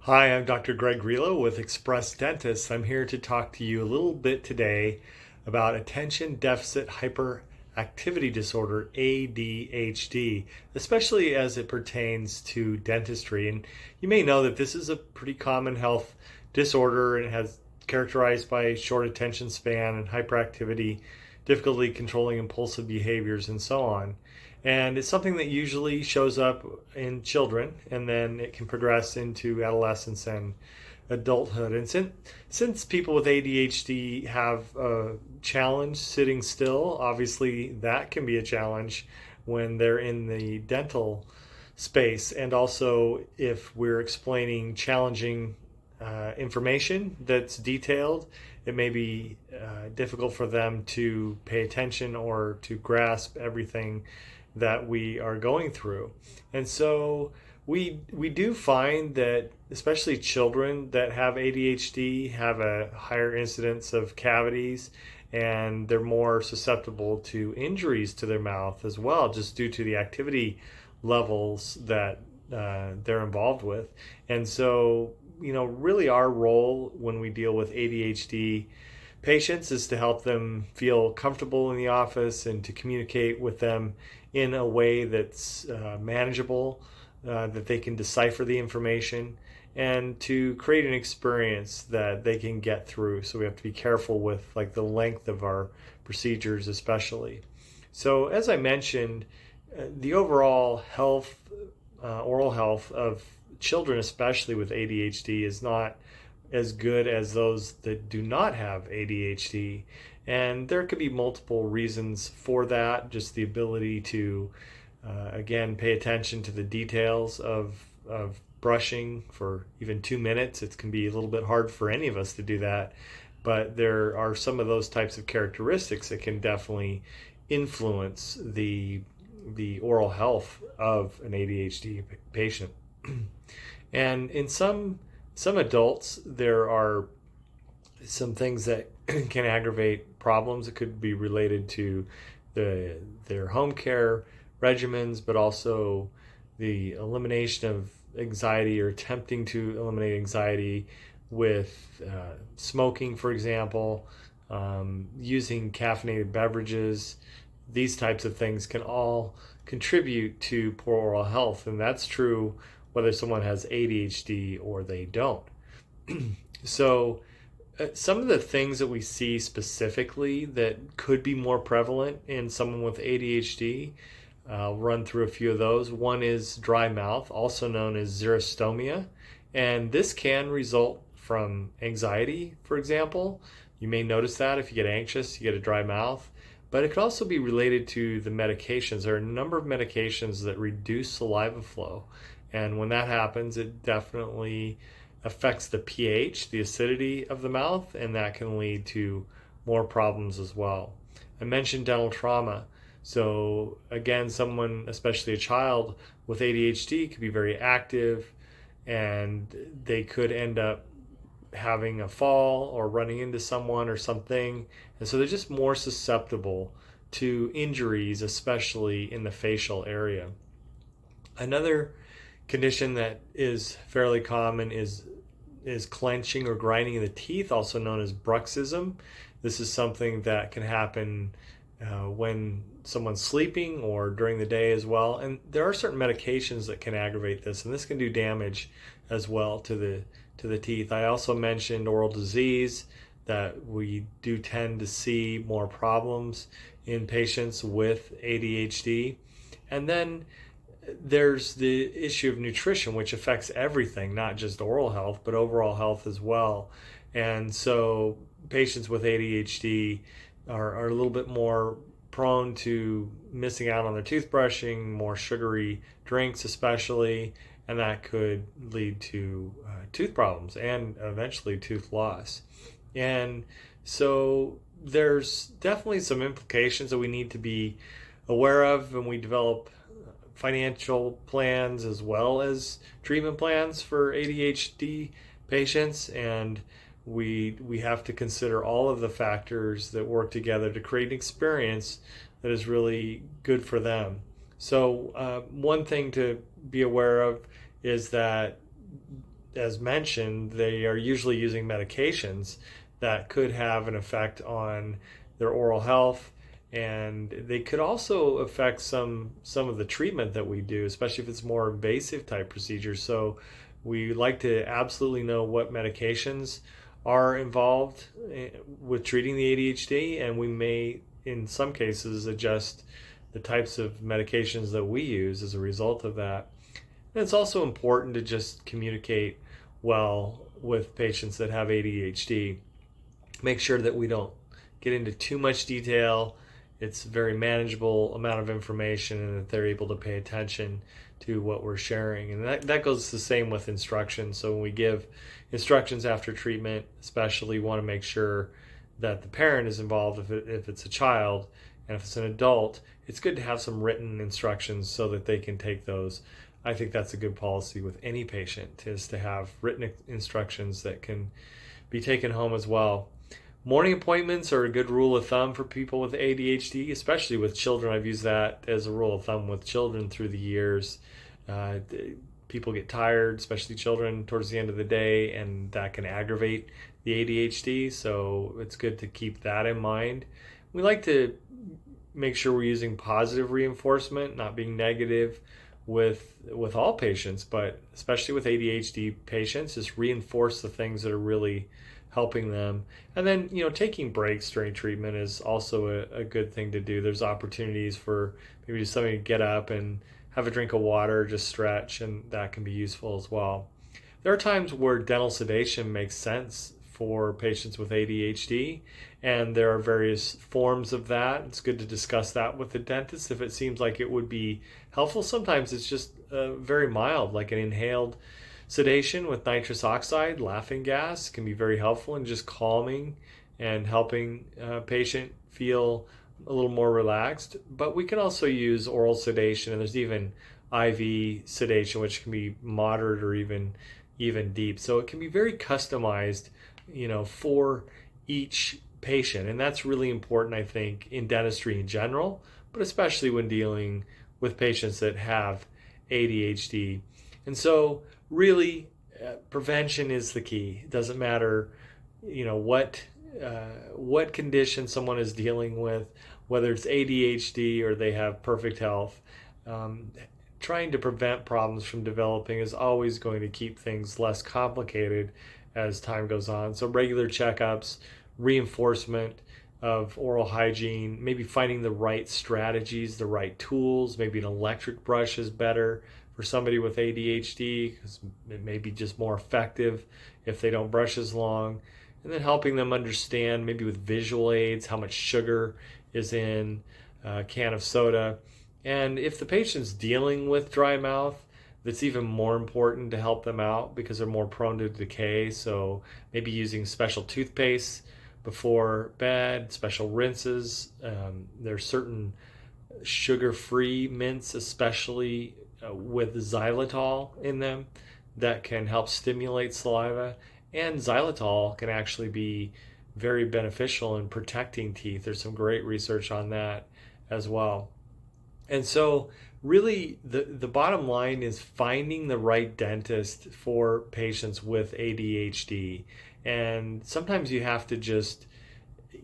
Hi, I'm Dr. Greg Grillo with Express Dentists. I'm here to talk to you a little bit today about attention deficit hyperactivity disorder, ADHD, especially as it pertains to dentistry. And you may know that this is a pretty common health disorder and it has characterized by short attention span and hyperactivity, difficulty controlling impulsive behaviors, and so on. And it's something that usually shows up in children and then it can progress into adolescence and adulthood. And since people with ADHD have a challenge sitting still, obviously that can be a challenge when they're in the dental space. And also, if we're explaining challenging information that's detailed, it may be difficult for them to pay attention or to grasp everything that we are going through. And so we do find that especially children that have ADHD have a higher incidence of cavities and they're more susceptible to injuries to their mouth as well, just due to the activity levels that they're involved with. And so, really our role when we deal with ADHD patients is to help them feel comfortable in the office and to communicate with them in a way that's manageable, that they can decipher the information, and to create an experience that they can get through. So we have to be careful with like the length of our procedures, especially. So as I mentioned, the overall health, oral health of children, especially with ADHD, is not as good as those that do not have ADHD. And there could be multiple reasons for that, just the ability to, again, pay attention to the details of brushing for even 2 minutes. It can be a little bit hard for any of us to do that, but there are some of those types of characteristics that can definitely influence the oral health of an ADHD patient. And in some adults, there are some things that can aggravate problems. It could be related to their home care regimens, but also the elimination of anxiety or attempting to eliminate anxiety with smoking, for example, using caffeinated beverages. These types of things can all contribute to poor oral health, and that's true whether someone has ADHD or they don't. So, some of the things that we see specifically that could be more prevalent in someone with ADHD, I'll run through a few of those. One is dry mouth, also known as xerostomia, and this can result from anxiety, for example. You may notice that if you get anxious, you get a dry mouth. But it could also be related to the medications. There are a number of medications that reduce saliva flow. And when that happens, it definitely affects the pH, the acidity of the mouth, and that can lead to more problems as well. I mentioned dental trauma. So again, someone, especially a child with ADHD, could be very active and they could end up having a fall or running into someone or something. And so they're just more susceptible to injuries, especially in the facial area. Another condition that is fairly common is clenching or grinding of the teeth, also known as bruxism. This is something that can happen when someone's sleeping or during the day as well. And there are certain medications that can aggravate this, and this can do damage as well to the teeth. I also mentioned oral disease, that we do tend to see more problems in patients with ADHD. And then there's the issue of nutrition, which affects everything, not just oral health, but overall health as well. And so patients with ADHD are a little bit more prone to missing out on their toothbrushing, more sugary drinks especially, and that could lead to tooth problems and eventually tooth loss. And so there's definitely some implications that we need to be aware of when we develop financial plans as well as treatment plans for ADHD patients, and we have to consider all of the factors that work together to create an experience that is really good for them. So one thing to be aware of is that as mentioned, they are usually using medications that could have an effect on their oral health, and they could also affect some of the treatment that we do, especially if it's more invasive type procedures. So we like to absolutely know what medications are involved with treating the ADHD, and we may, in some cases, adjust the types of medications that we use as a result of that. And it's also important to just communicate well with patients that have ADHD. Make sure that we don't get into too much detail. It's a very manageable amount of information, and that they're able to pay attention to what we're sharing. And that goes the same with instructions. So when we give instructions after treatment, especially, we want to make sure that the parent is involved if it's a child, and if it's an adult, it's good to have some written instructions so that they can take those. I think that's a good policy with any patient, is to have written instructions that can be taken home as well. Morning appointments are a good rule of thumb for people with ADHD, especially with children. I've used that as a rule of thumb with children through the years. People get tired, especially children, towards the end of the day, and that can aggravate the ADHD, so it's good to keep that in mind. We like to make sure we're using positive reinforcement, not being negative with all patients, but especially with ADHD patients. Just reinforce the things that are really helping them. And then, taking breaks during treatment is also a good thing to do. There's opportunities for maybe just somebody to get up and have a drink of water, just stretch, and that can be useful as well. There are times where dental sedation makes sense for patients with ADHD, and there are various forms of that. It's good to discuss that with the dentist if it seems like it would be helpful. Sometimes it's just very mild, like an inhaled sedation with nitrous oxide, laughing gas, can be very helpful in just calming and helping a patient feel a little more relaxed. But we can also use oral sedation, and there's even IV sedation, which can be moderate or even deep. So it can be very customized, for each patient. And that's really important, I think, in dentistry in general, but especially when dealing with patients that have ADHD. And so really, prevention is the key. It doesn't matter, what condition someone is dealing with, whether it's ADHD or they have perfect health. Trying to prevent problems from developing is always going to keep things less complicated as time goes on. So regular checkups, reinforcement of oral hygiene, maybe finding the right strategies, the right tools. Maybe an electric brush is better for somebody with ADHD because it may be just more effective if they don't brush as long. And then helping them understand, maybe with visual aids, how much sugar is in a can of soda. And if the patient's dealing with dry mouth, that's even more important to help them out because they're more prone to decay. So maybe using special toothpaste before bed, special rinses. There's certain sugar-free mints, especially with xylitol in them, that can help stimulate saliva. And xylitol can actually be very beneficial in protecting teeth. There's some great research on that as well. And so really the bottom line is finding the right dentist for patients with ADHD. And sometimes you have to just,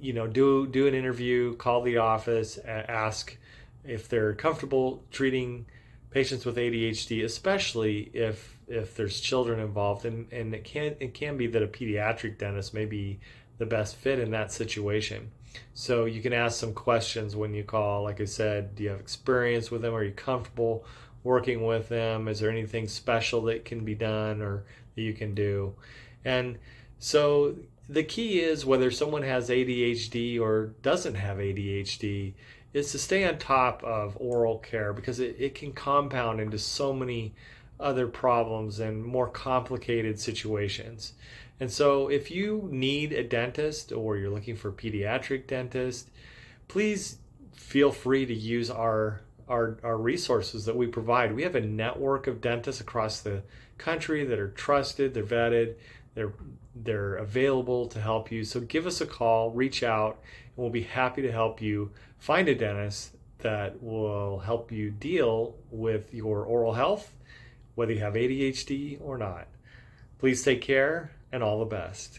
do an interview, call the office, ask if they're comfortable treating patients with ADHD, especially if there's children involved. And it can be that a pediatric dentist may be the best fit in that situation. So you can ask some questions when you call. Like I said, do you have experience with them? Are you comfortable working with them? Is there anything special that can be done or that you can do? And so the key is, whether someone has ADHD or doesn't have ADHD, is to stay on top of oral care, because it can compound into so many other problems and more complicated situations. And so if you need a dentist or you're looking for a pediatric dentist, please feel free to use our resources that we provide. We have a network of dentists across the country that are trusted, they're vetted, they're available to help you. So give us a call, reach out, and we'll be happy to help you find a dentist that will help you deal with your oral health, whether you have ADHD or not. Please take care and all the best.